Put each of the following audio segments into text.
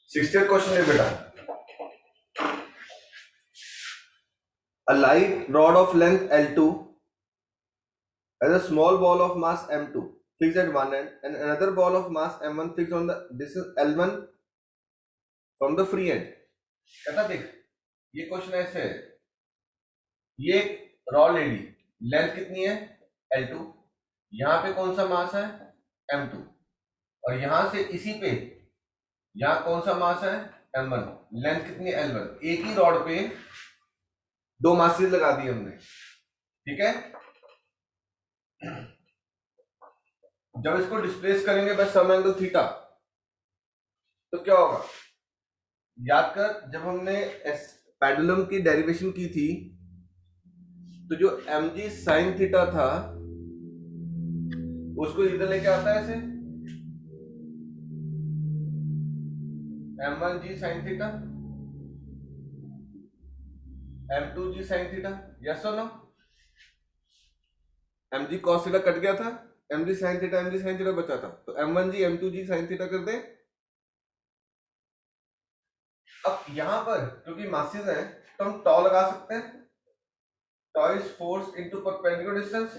60th question है बेटा. A light rod of length L2 has a small ball of mass M2 fixed at one end and another ball of mass M1 fixed on the distance L1 from the free end. कहता देख, ये question ऐसे है. ये raw lady, length कितनी है L2, यहाँ पे कौन सा मास है M2, और यहां से इसी पे यहां कौन सा मास है M1, लेंथ कितनी है L1. एक ही रॉड पे दो मासेस लगा दिए हमने. ठीक है. जब इसको डिस्प्लेस करेंगे बस सम एंगल थीटा, तो क्या होगा. याद कर, जब हमने पेंडुलम की डेरिवेशन की थी तो जो mg sin थीटा था उसको इधर लेके आता है ऐसे m1g sin theta, m2g sin theta. Yes और no. mg cos theta cut गया था, mg sin थीटा बचा था, तो m1g m2g sin थीटा कर दे. अब यहां पर क्योंकि मासेस हैं तो हम टॉ लगा सकते हैं. Tau is force into perpendicular distance.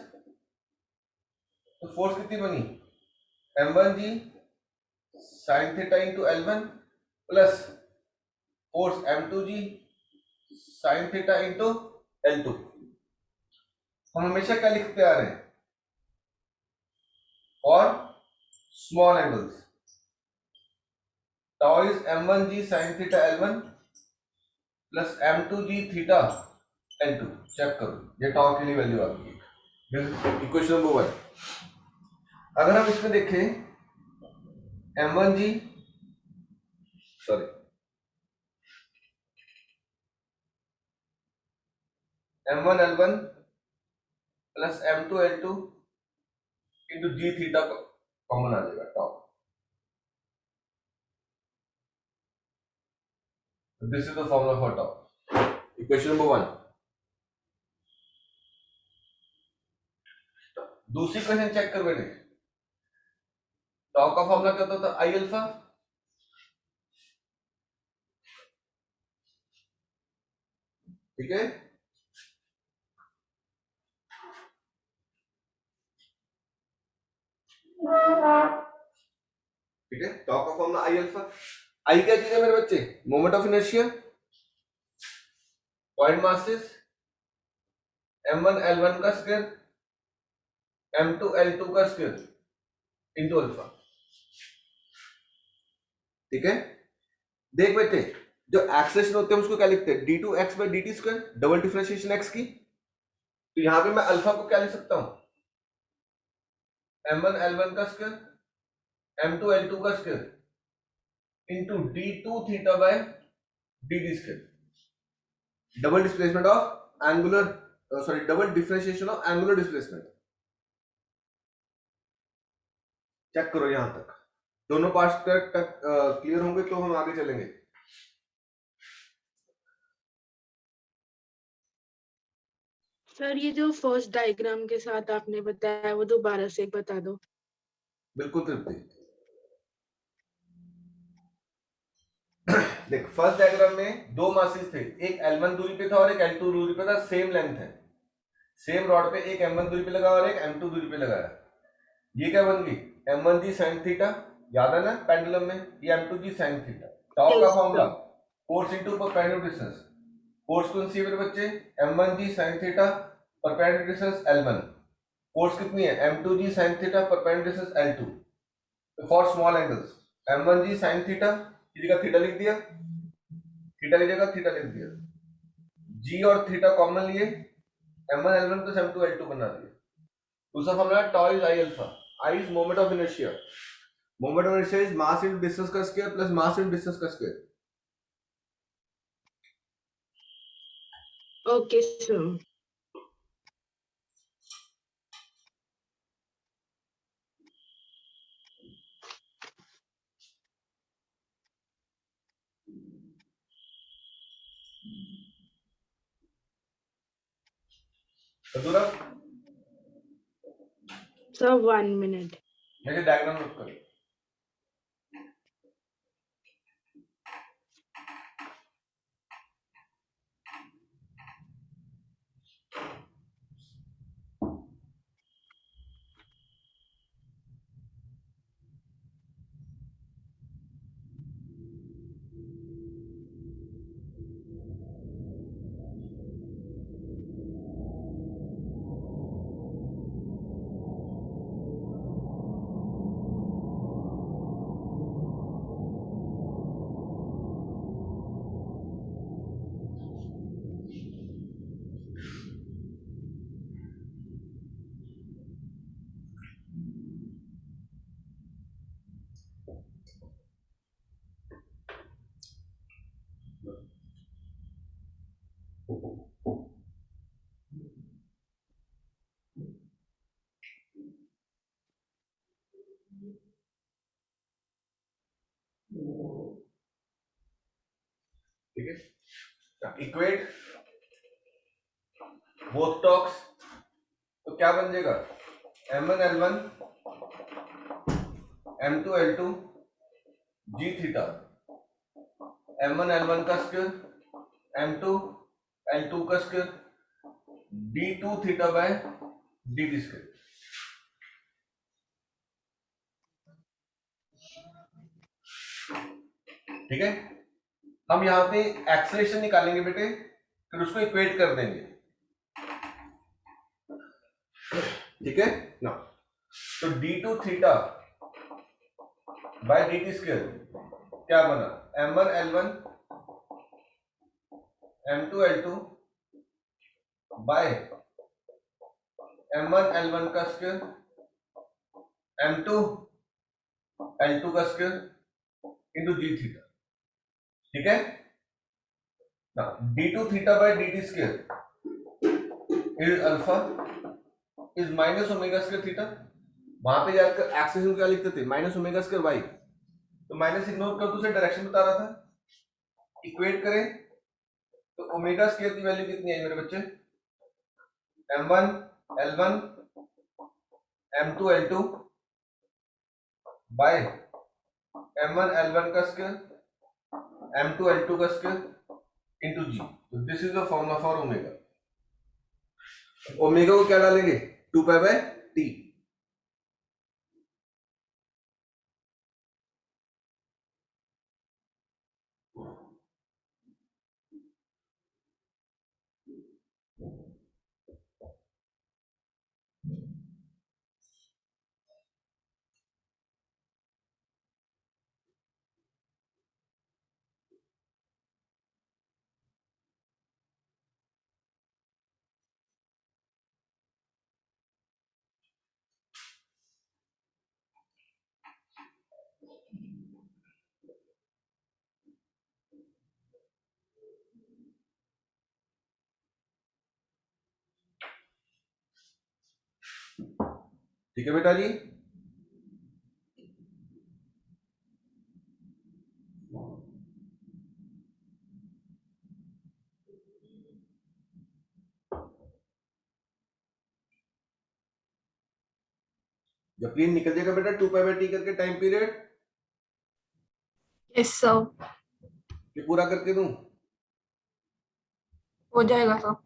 तो फोर्स कितनी बनी m1g sin theta into L1 plus force m2g sin theta into L2. हम हमेशा क्या लिखते आ रहे हैं for small angles. tau is m1g sin theta L1 plus m2g theta L2. Check करो, ये tau के लिए वैल्यू आ गई. Equation number 1. अगर हम इसमें देखें m1g sorry m1 L1 plus m2 L2 into g theta common आ जाएगा tau. This is the formula for tau. Equation number 1. दूसरी क्वेश्चन चेक कर बेटे. tau का फॉर्मूला क्या होता था, I अल्फा. ठीक है. ठीक है, tau का फॉर्मूला I अल्फा. I क्या चीज है मेरे बच्चे, moment of inertia, point masses, m1 L1 का स्क्वायर, m2 L2 का स्क्वायर इंटू अल्फा. ठीक है. देख बेटे, जो एक्सेलेरेशन होते हैं उसको क्या लिखते हैं, d2x by dt square, double differentiation x की. तो यहां पे मैं अल्फा को क्या लिख सकता हूं, m1 L1 का स्क्वायर, m2 L2 का square into d2 theta by dt square. Double displacement of angular, sorry double differentiation of angular displacement. Check करो यहां तक. दोनों पार्ट्स तक क्लियर होंगे तो हम आगे चलेंगे. सर ये जो फर्स्ट डायग्राम के साथ आपने बताया वो दोबारा से बता दो. बिल्कुल तृप्ति. देख, फर्स्ट डायग्राम में दो मासेस थे, एक L1 दूरी पे था और एक L2 दूरी पे था. सेम लेंथ है, सेम रॉड पे एक m1 दूरी पे लगा और एक m2 दूरी पे लगाया. ये क्या बन गई, m1g sin थीटा. याद है ना पेंडुलम में, ये m2g sin थीटा. tau का formula force into perpendicular distance. Force कौन सी है मेरे बच्चे, m1g sin theta, perpendicular distance L1. Force कितनी है, m2g sin theta, perpendicular distance L2. तो for small angles m1g sin theta की जगह थीटा लिख दिया, थीटा की जगह थीटा लिख दिया, g और थीटा कॉमन लिए, m1 L1 plus m2 L2 बना दिया. दूसरा formula tau is I alpha. I is moment of inertia. Moment of inertia is mass into distance का square plus mass into distance का square. Okay sir. अधूरा sir 1 minute. मेरे diagram note करो. ठीक है, इक्वेट बोथ टॉक्स, तो क्या बन जाएगा m1 l1 m2 l2 g theta, m1 l1 का स्क्वायर m2 l2 का square d2 theta by dt square. ठीक है, हम यहां पे एक्सेलरेशन निकालेंगे बेटे, फिर उसको इक्वेट कर देंगे। ठीक है ना, तो d2 theta by dt square क्या बना m1 l1 m2 l2 bye m1 l1 का स्क्वायर m2 l2 का स्क्वायर इंटू g थीटा। ठीक है ना, d2 theta by dt square is alpha is minus omega square theta. वहां पे जाकर एक्सेशन क्या लिखते थे माइनस ओमेगा स्क्वायर वाई, तो माइनस इग्नोर कर, दूसरे डायरेक्शन बता रहा था। इक्वेट करें तो ओमेगा स्क्वायर की वैल्यू कितनी आई मेरे बच्चे, m1 l1 m2 l2 bye m1 l1 का स्क्वायर m2 l2 का स्क्वायर इंटू जी। तो this is the formula for omega. Omega को क्या डालेंगे 2 पाई बाय टी। ठीक है बेटा जी, जब प्लेन निकल जाएगा बेटा 2 पाई बाय टी करके टाइम पीरियड, यस सर, ये पूरा करके दूं। हो जाएगा सर।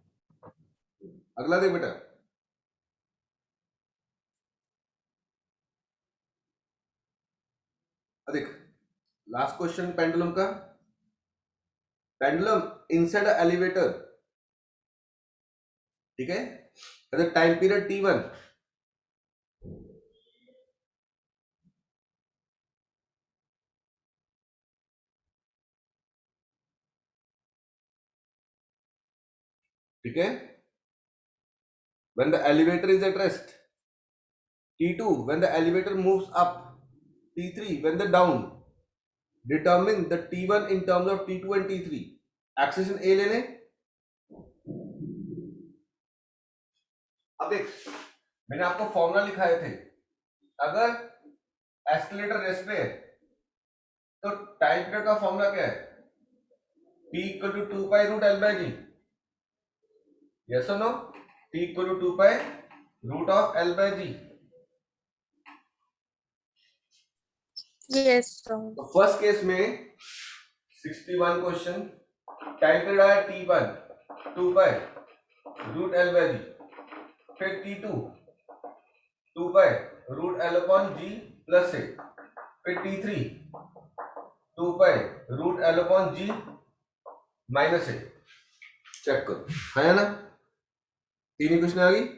अगला देख बेटा, देख लास्ट क्वेश्चन पेंडुलम का। पेंडुलम इनसाइड एलिवेटर, ठीक है, टाइम पीरियड t1, ठीक है, when the elevator is at rest, t2 when the elevator moves up, t3 when the down, determine the t1 in terms of t2 and t3। Acceleration a ले लें। अब देख मैंने आपको फॉर्मूला लिखाए थे, अगर एस्केलेटर रेस्ट पे है तो टाइम पीरियड का फॉर्मूला क्या है, t equal to 2 pi root l by g. Yes और no, t equal to 2 pi root of l by g. Yes sir. तो फर्स्ट केस में 61 क्वेश्चन, टाइम पीरियड आया t1 2 pi root l by g, फिर t2 2 pi root l upon g plus a, फिर t3 2 pi root l upon g minus a. Check करो है ना, तीन ही question आ गई।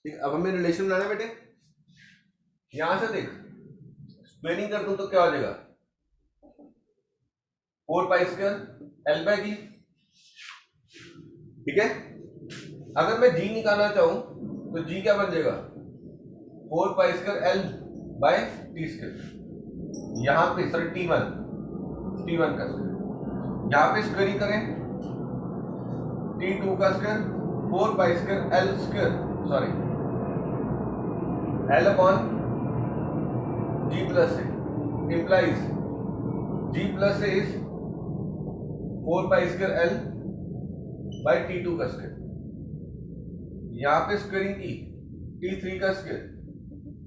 ठीक, अब हमें रिलेशन बनाना है बेटे। यहां से देख स्क्वेयरिंग कर दूं तो क्या हो जाएगा 4 पाई स्क्वायर एल बाय जी। ठीक है, अगर मैं जी निकालना चाहूं तो जी क्या बन जाएगा 4 pi square L by T square. यहां पे सर टी वन का स्क्वायर यहाँ पे स्क्वायरिंग करें T2 का square 4 pi square L square sorry L upon G plus A implies G plus A is 4 pi square L by T2 का square. यहाँ पे स्क्वायरिंग की T3 का square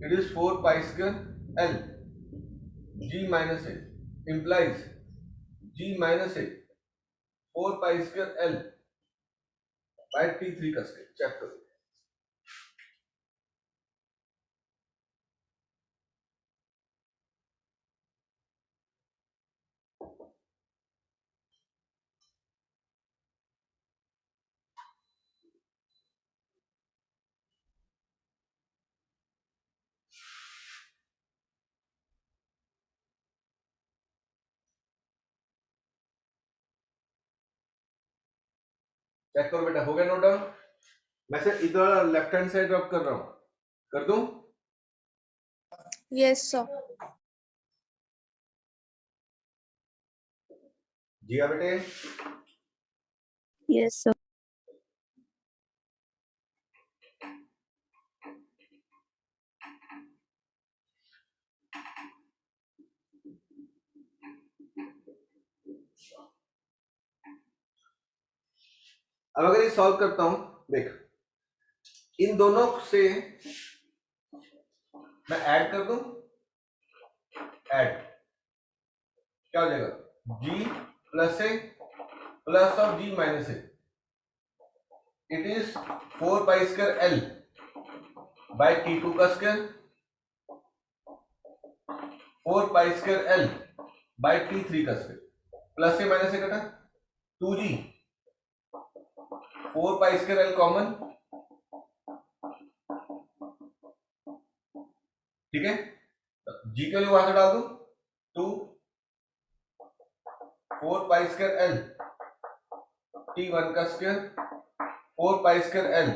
it is 4 pi square L G minus A implies G minus A 4 pi square L by T3 का square. Check करो। Check करो बेटा, हो गया नोट डाउन। मैं से इधर लेफ्ट हैंड साइड ड्रॉप कर रहा हूं, कर दूं? Yes, sir. जी हाँ बेटे। Yes, sir. अब अगर ये सॉल्व करता हूं, देख इन दोनों से मैं ऐड कर दूं, ऐड क्या हो जाएगा? G plus A plus of G minus A it is 4 pi square L by T2 का square 4 pi square L by T3 का square plus A minus A कटा 2G 4 pi square L common, ठीक है। G के लिए वहां से डाल दूं 2 4 पाई स्क्वायर L T1 का square 4 pi square L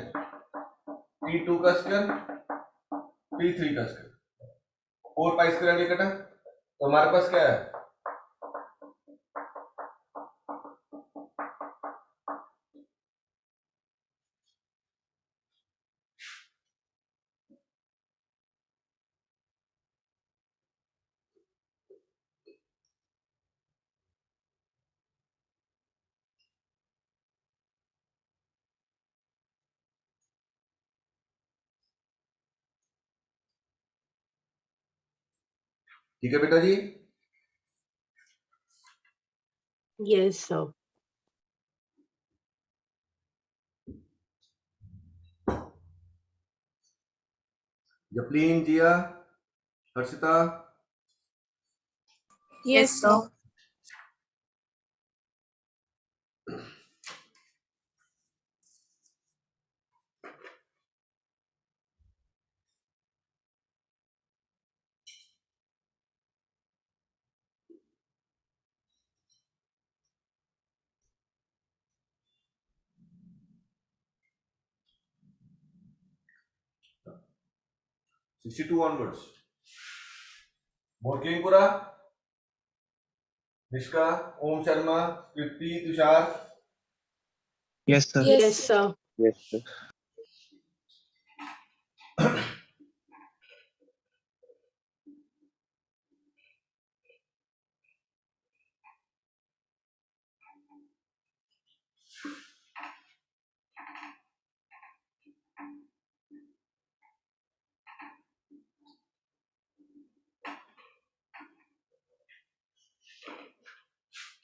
T2 का स्क्वायर T3 का स्क्वायर 4 पाई स्क्वायर L कटा, तो हमारे पास क्या है? ठीक है बेटा जी। Yes, sir. Japleen, Jiya, Harshita, Yes, sir. Sixty two onwards board clean पूरा। निष्का, ओम शर्मा, कीर्ति, Tushar. Yes, sir. Yes, sir. Yes, sir.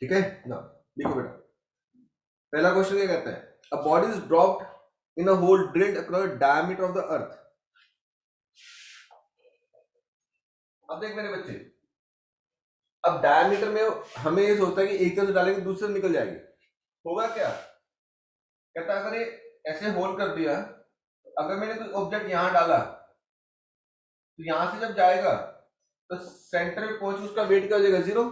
ठीक है ना, देखो बेटा पहला क्वेश्चन क्या कहता है? A body is dropped in a hole drilled across diameter of the earth. अब देख मेरे बच्चे, अब डायमीटर में हमें ये सोचता है कि एक तरफ से डालेंगे दूसरे से निकल जाएगी, होगा क्या? कहता है अगर ये ऐसे होल कर दिया, अगर मैंने कोई ऑब्जेक्ट यहां डाला तो यहां से जब जाएगा तो सेंटर में पहुंच उसका वेट क्या हो जाएगा? 0।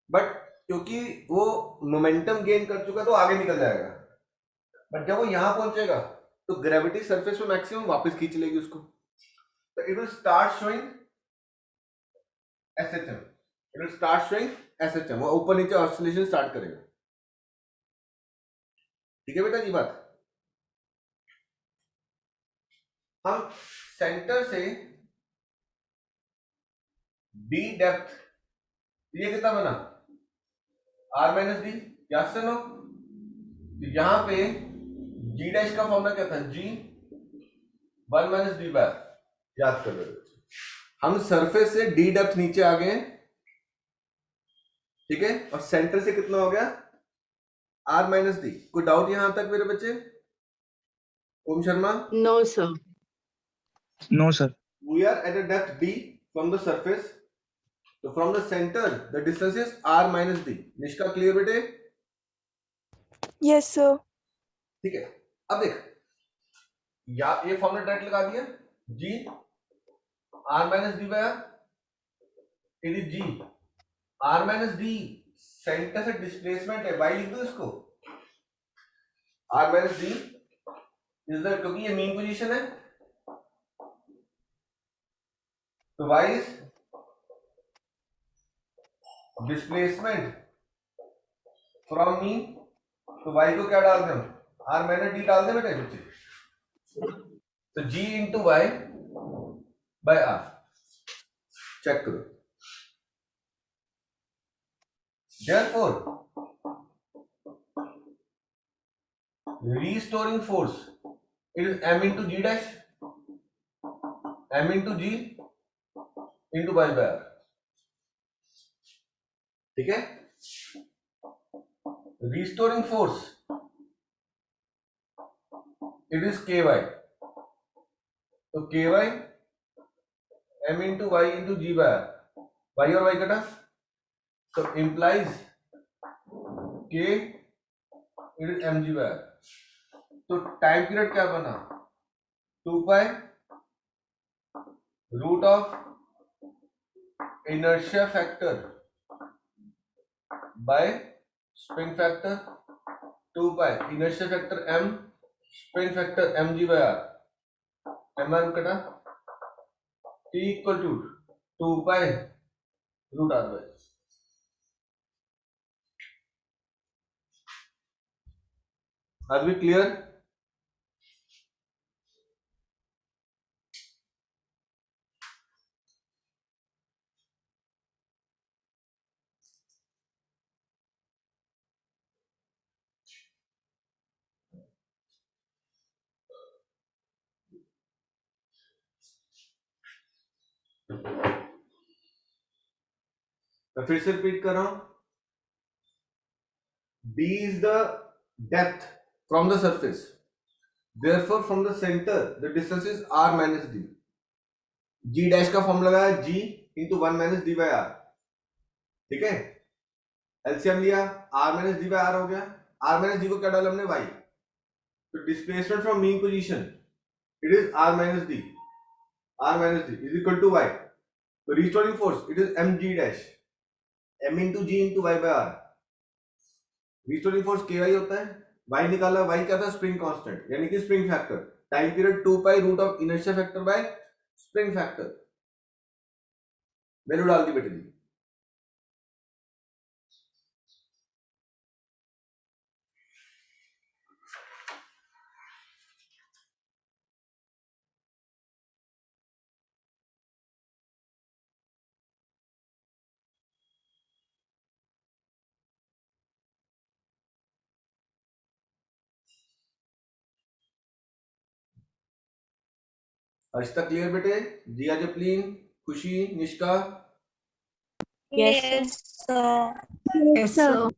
बट क्योंकि वो मोमेंटम गेन कर चुका तो आगे निकल जाएगा, बट जब वो यहां पहुंचेगा तो ग्रेविटी सरफेस पे मैक्सिमम वापस खींच लेगी उसको, तो it will start showing SHM, it will start showing SHM, वो ऊपर नीचे ऑसिलेशन स्टार्ट करेगा। ठीक है बेटा जी बात। हम सेंटर से डी डेप्थ, ये कितना बना r माइनस डी, याद से नो। तो यहां पे g डैश का फॉर्मूला क्या था, g 1 माइनस डी बार, याद कर लो। हम सरफेस से डी डेप्थ नीचे आ गए, ठीक है, और सेंटर से कितना हो गया r माइनस डी। कोई डाउट यहां तक मेरे बच्चे? ओम Sharma? No, sir. No, sir. We are at a depth d from the surface, so from the center the distance is r minus d. Nishka clear बेटे? Yes, sir. ठीक है, अब देख, या ये फॉर्मूला डायरेक्ट लगा दिया, g r minus d by r, it is g r minus d, centre से डिस्प्लेसमेंट है, y लिख दो इसको, r minus d is the, क्योंकि ये मीन पोजीशन है, तो y is displacement from mean, तो y को क्या डाल दें हम, r माइनस डी डाल दें बेटे बच्चे, तो g into y by r, check करो। Therefore, restoring force, it is m into g dash, m into g into y by r, ठीक है। Restoring force, it is ky, तो ky m into y into g by r, y और y कटा, तो implies k it is mg by r, तो time period क्या बना, 2 pi root of inertia factor by spring factor, 2 pi inertia factor m, spring factor mg by r, mm कटा, t equal to 2 pi root r by. Are we clear? मैं फिर से repeat कर रहा हूं, d is the depth from the surface, therefore from the center the distance is r minus d, g dash का formula लगाया g into 1 minus d by r, ठीक है, एलसीएम लिया, r minus d by r हो गया, r minus d को क्या डाला हमने, y, तो displacement from mean position it is r minus d, r minus d is equal to y, तो restoring force it is mg dash, m into g into y by r, restoring force ky होता है, y निकाला, y क्या था, spring constant यानी कि spring factor, time period 2 pi root of inertia factor by spring factor, value डाल दी बेटे जी। अर्षिता क्लियर बेटे? जिया जपलीन, खुशी, Nishka? Yes, sir. Yes, sir.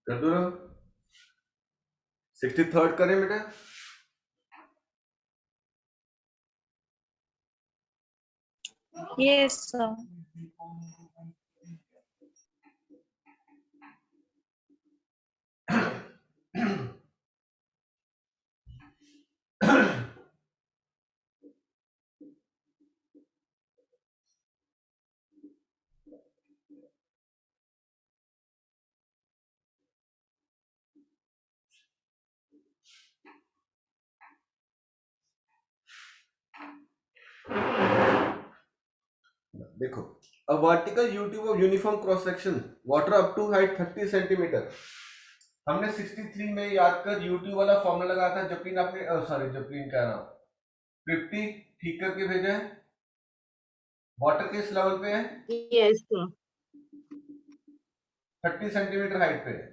कर दो ना, 63rd करें बेटा, Yes, sir. देखो, a vertical U-tube of uniform cross section, water up to height 30 centimetre. हमने 63 में याद कर यूट्यूब वाला फॉर्मूला लगाया था। जपलीन आपने सॉरी जपलीन क्या नाम 50 ठीक करके भेजा है। वाटर किस लेवल पे है? Yes, sir. 30 सेंटीमीटर हाइट पे है।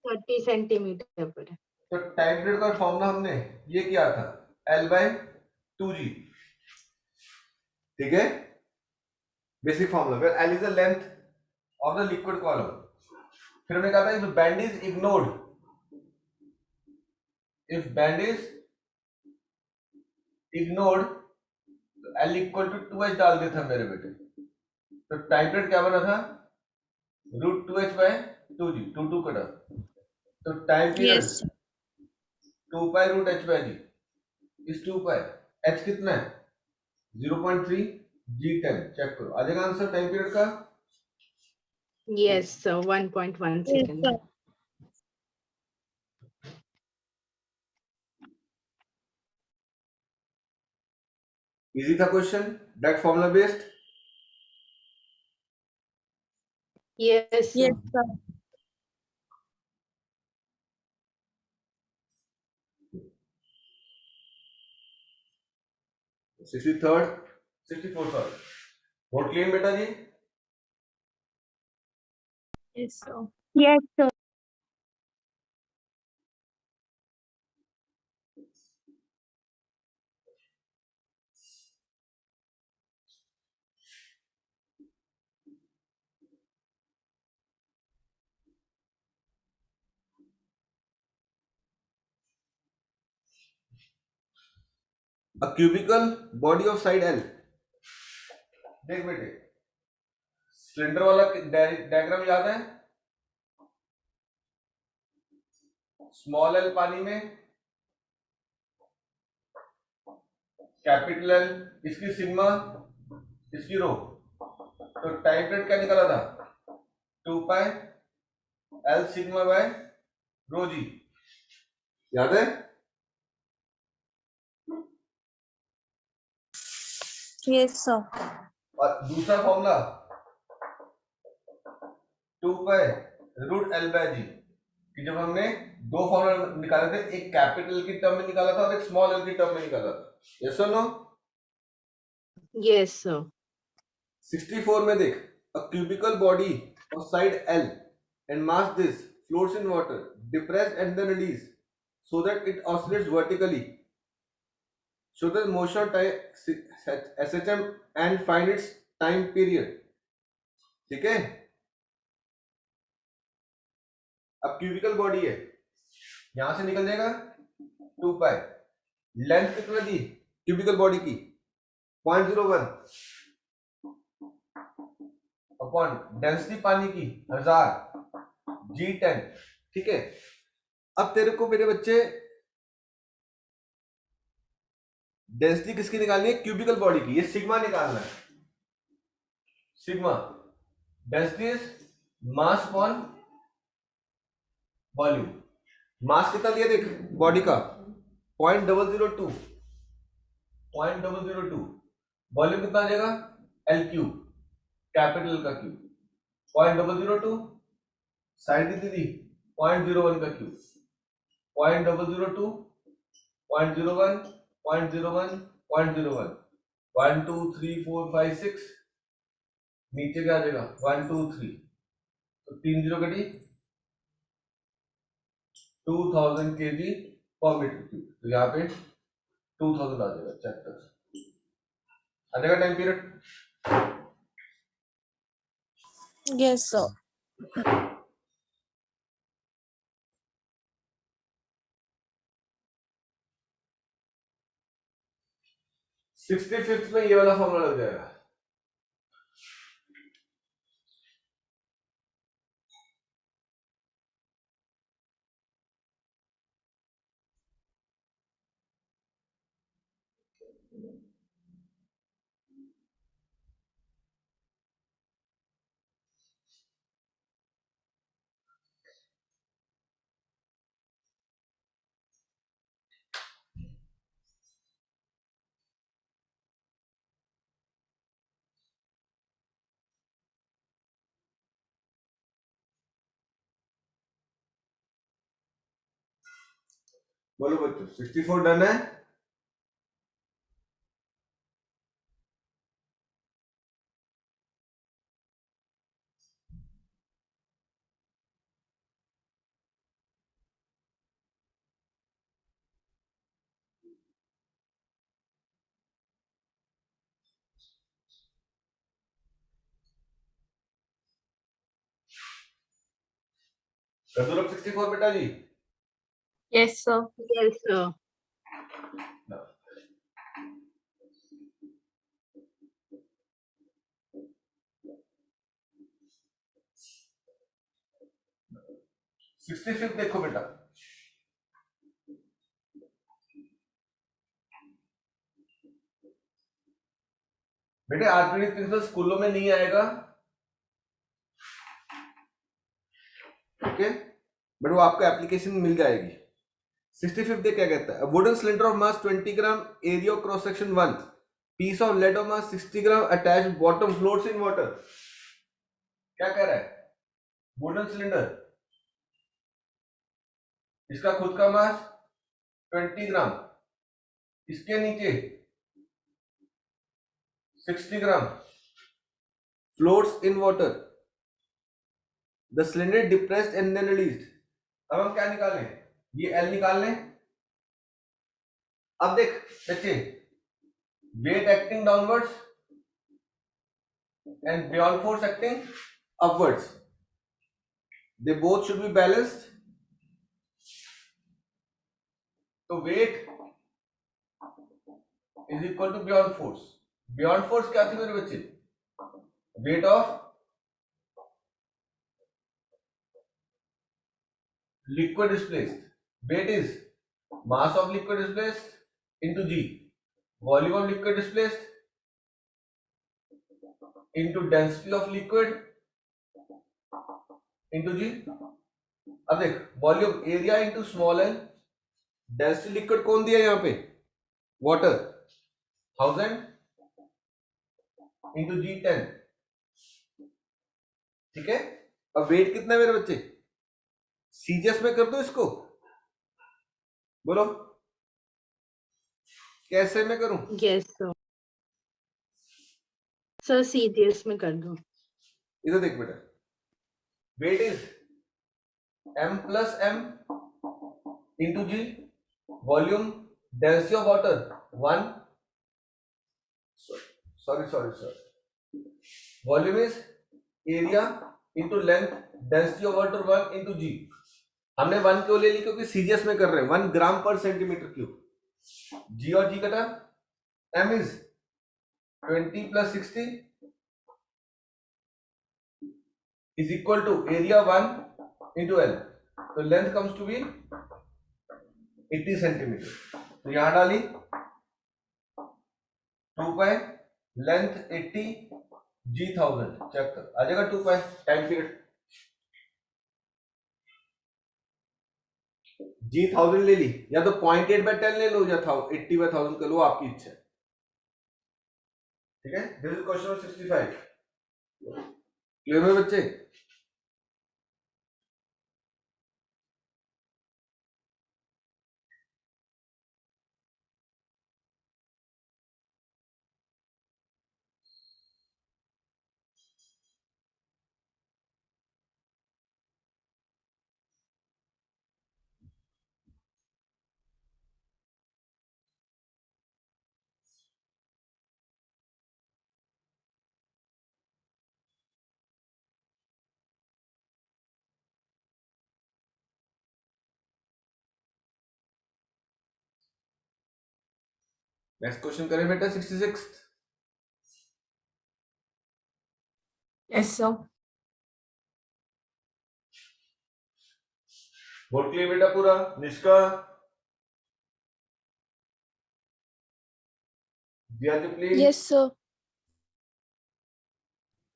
30 सेंटीमीटर पर है। तो टाइम पीरियड का फॉर्मूला हमने ये किया था L/2G, ठीक है, बेसिक फॉर्मूला। फिर L is the length of the liquid column. फिर हमने कहा था if bend is ignored, if bend is ignored L equal to 2H डाल दिया था मेरे बेटे। तो टाइम पीरियड क्या बना था? √2H/2G, 2 कटा। तो time period Yes, sir. 2π√H/G इस 2π। H कितना है? 0.3 G10। चेक करो, आ जाएगा आंसर टाइम पीरियड का। Yes, sir. 1.1 Yes, second. sir. Easy था question, direct formula based. Yes, sir. Yes, sir. Sixty third 64 sorry, vote clean बेटा जी। Yes, sir. Yes, sir. A cubical body of side L। देख बेटे, cylinder वाला diagram याद है? Small L पानी में, कैपिटल एल इसकी सिग्मा, इसकी रो। तो टाइम पीरियड क्या निकाला था? 2π L सिग्मा बाय रो जी, याद है? Yes, sir. और दूसरा फॉर्मूला 2π√L/G, कि जब हमने दो फॉर्मूला निकाले थे, एक कैपिटल की टर्म में निकाला था और एक स्मॉल एल की टर्म में निकाला था। यस और नो? Yes, sir. 64 में देख, a cubical body of side L and mass this floats in water, depressed and then released so that it oscillates vertically. Show the motion time SHM and find its time period। ठीक है, अब cubicle body है, यहां से निकल जाएगा 2π। Length कितना दी cubicle body की? 0.01 अपॉन डेंसिटी पानी की 1000 G10, ठीक है। अब तेरे को मेरे बच्चे डेंसिटी किसकी निकालनी है? क्यूबिकल बॉडी की। ये सिग्मा निकालना है, sigma. Density is mass upon volume. Mass कितना दिया देख बॉडी का? 0.002, 0.002। वॉल्यूम कितना आ जाएगा? L3, कैपिटल का क्यूब। 0.002 साइड कितनी दी? 0.01 का क्यूब। 0.002 0.01 0.01 0.01 1 2 3 4 5 6, नीचे क्या आ जाएगा? 1 2 3, तो 3 जीरो कटी, 2000 kg पर मीटर क्यूब। तो यहाँ पे 2000 आ जाएगा। चेक कर, आ जाएगा time period. Yes, sir. 65th में ये वाला फॉर्मूला लग जाएगा। बोलो बच्चों, 64 डन है? कदुरब 64 बेटा जी। Yes, sir. Yes, sir. No. 65 देखो बेटा, बेटे आर्किमिडीज प्रिंसिपल स्कूलों में नहीं आएगा, ओके, बट वो आपको एप्लीकेशन में मिल जाएगी। 65 देख क्या कहता है, wooden cylinder of mass 20 gram, area cross section 1, piece of lead of mass 60 gram attach bottom floats in water. क्या कह रहा है? वुडन सिलेंडर, इसका खुद का मास 20 ग्राम, इसके नीचे 60 gram, floats in water, the cylinder depressed and then released. अब हम क्या निकाल लें? ये एल निकाल लें। अब देख बच्चे, weight acting downwards and buoyant force acting upwards, they both should be balanced. तो weight is equal to buoyant force. Buoyant force क्या थी मेरे बच्चे? Weight of liquid displaced. Weight is mass of liquid displaced into g, volume of liquid displaced into density of liquid into g। अब देख, volume area into small L, density liquid कौन दिया यहाँ पे? वाटर, 1000 इंटू जी 10, ठीक है। अब wait कितना है मेरे बच्चे? सीजीएस में कर दो इसको, बोलो कैसे में करूं? Yes, sir. Sir, CGS में कर दो। इधर देख बेटा, weight is m plus m into g, volume, density of water 1, sorry, volume is area into length, density of water 1 into g. हमने 1 क्यों ले ली? क्योंकि सीजीएस में कर रहे हैं, 1 ग्राम पर सेंटीमीटर क्यूब। जी और जी कटा, m is 20 plus 60 is equal to area 1 into l, तो length comes to be 80 centimetre. तो यहां डाली 2 पाई, लेंथ 80, जी 1000, चेक कर आ जाएगा 2 पाई। टाइम पीरियड जी 1000 ले ली, या तो 0.8/10 ले लो या 80/1000 कर लो, आपकी इच्छा है, ठीक है। This is question number 65। Clear है बच्चे? नेक्स्ट क्वेश्चन करें बेटा, 66। Yes, sir. बोल क्लियर बेटा पूरा, Nishka? Jiya please. Yes, sir.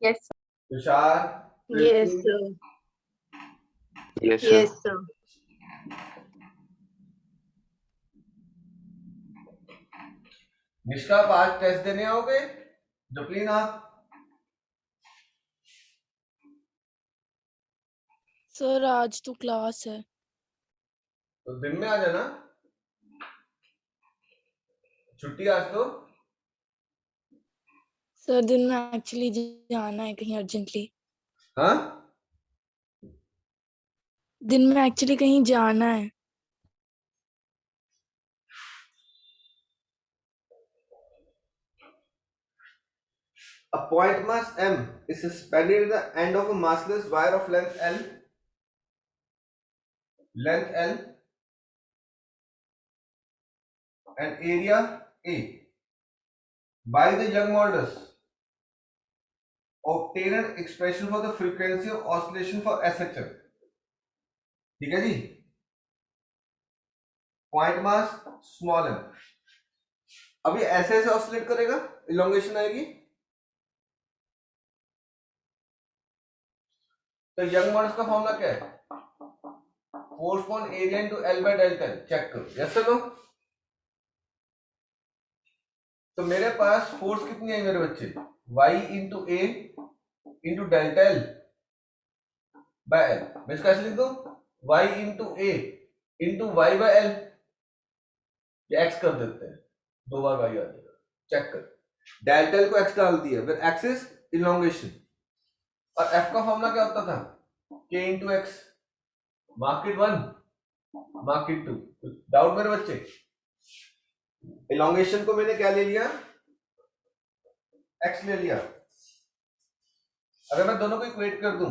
Yes, sir. Tushar, Yes, Preeti, sir. Yes, sir. Yes, sir. Nishka आप आज टेस्ट देने आओगे? जपलीन आप? सर आज तो क्लास है। तो दिन में आ जाना, छुट्टी आज तो। सर दिन में एक्चुअली जाना है कहीं अर्जेंटली। हाँ, दिन में एक्चुअली कहीं जाना है। a point mass m is suspended at the end of a massless wire of length L and area A by the Young modulus. Obtain an expression for the frequency of oscillation for SHM. ठीक है जी? Point mass small m, अभी ऐसे ऐसे oscillate करेगा, elongation आएगी। तो young models का formula क्या है? Force upon area into L by delta L। Check करो, यस सर नो? तो मेरे पास फोर्स कितनी है मेरे बच्चे? y into a into delta L by L। मैं इसका ऐसे लिख दूं, y into a into y by L, या x कर देते हैं, दो बार y आ जाएगा। चेक कर, डेल्टा L को x डाल दिया, फिर x इज इलोंगेशन। और f का फॉर्मूला क्या होता था? k into x. Mark it 1, mark it 2। Doubt मेरे बच्चे? इलोंगेशन को मैंने क्या ले लिया? x ले लिया। अगर मैं दोनों को इक्वेट कर दूं,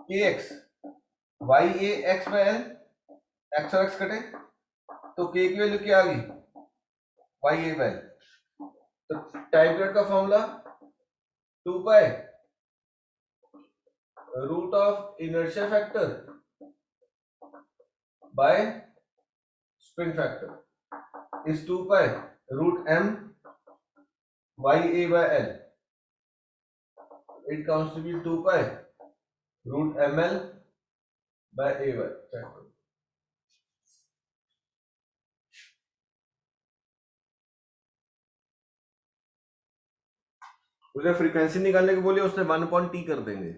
kx y a x by l, x और x कटे तो k की वैल्यू क्या आ गई? y a by l। तो टाइम पीरियड का formula 2 pi root of inertia factor by spring factor is 2 pi root m y a by l। It comes to be 2 pi root ml by ay। उसे frequency निकालने के बोलिए, उसने 1/t कर देंगे।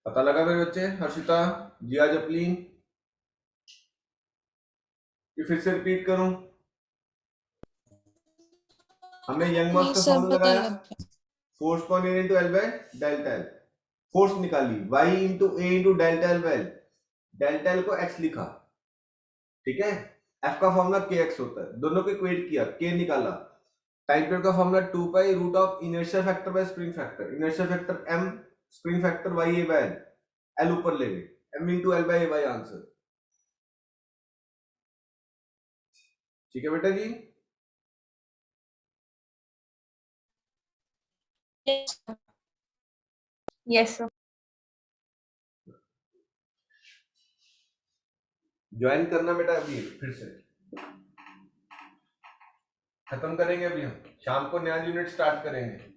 पता लगा मेरे बच्चे? हर्षिता, जिया, जपलीन, ये फिर से रिपीट करूं? हमने यंग मास का फॉर्मूला लगाया, force upon area into L by delta L। Force निकाली y into a into delta L by L, delta L को x लिखा, ठीक है? f का फॉर्मूला kx होता है, दोनों को इक्वेट किया, k निकाला। टाइम पीरियड का formula 2 pi root of inertia factor by spring factor. Inertia factor m, spring factor y a by l, l ऊपर ले गए, m into L by a by answer. ठीक है बेटा जी? Yes, sir. Yes, sir. Join करना बेटा अभी, फिर से खत्म करेंगे अभी, हम शाम को नया यूनिट स्टार्ट करेंगे।